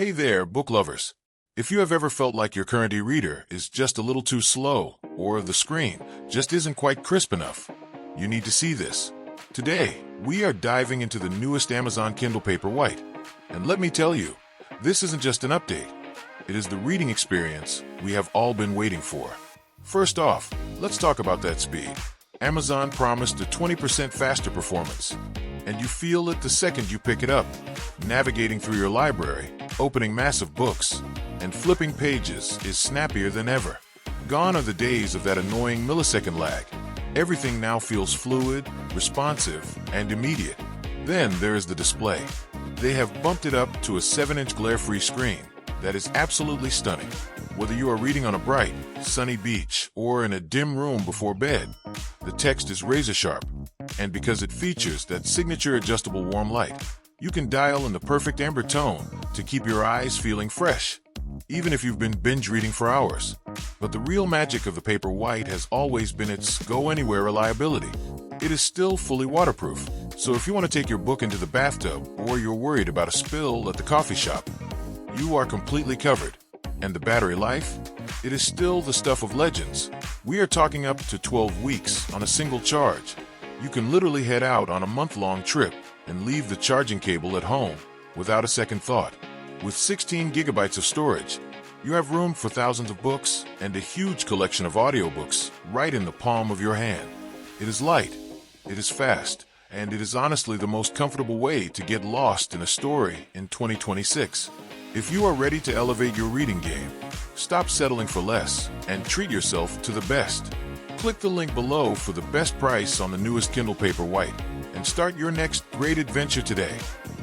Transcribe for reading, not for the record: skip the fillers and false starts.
Hey there, book lovers. If you have ever felt like your current e-reader is just a little too slow, or the screen just isn't quite crisp enough, you need to see this. Today, we are diving into the newest Amazon Kindle Paperwhite. And let me tell you, this isn't just an update. It is the reading experience we have all been waiting for. First off, let's talk about that speed. Amazon promised a 20% faster performance, and you feel it the second you pick it up. Navigating through your library, opening massive books, and flipping pages is snappier than ever. Gone are the days of that annoying millisecond lag. Everything now feels fluid, responsive, and immediate. Then there is the display. They have bumped it up to a 7-inch glare-free screen that is absolutely stunning. Whether you are reading on a bright, sunny beach or in a dim room before bed, the text is razor-sharp. And because it features that signature adjustable warm light, you can dial in the perfect amber tone to keep your eyes feeling fresh, even if you've been binge reading for hours. But the real magic of the Paperwhite has always been its go-anywhere reliability. It is still fully waterproof, so if you want to take your book into the bathtub or you're worried about a spill at the coffee shop, you are completely covered. And the battery life? It is still the stuff of legends. We are talking up to 12 weeks on a single charge. You can literally head out on a month-long trip and leave the charging cable at home without a second thought. With 16 gigabytes of storage, you have room for thousands of books and a huge collection of audiobooks right in the palm of your hand. It is light, it is fast, and it is honestly the most comfortable way to get lost in a story in 2026. If you are ready to elevate your reading game, stop settling for less and treat yourself to the best. Click the link below for the best price on the newest Kindle Paperwhite and start your next great adventure today.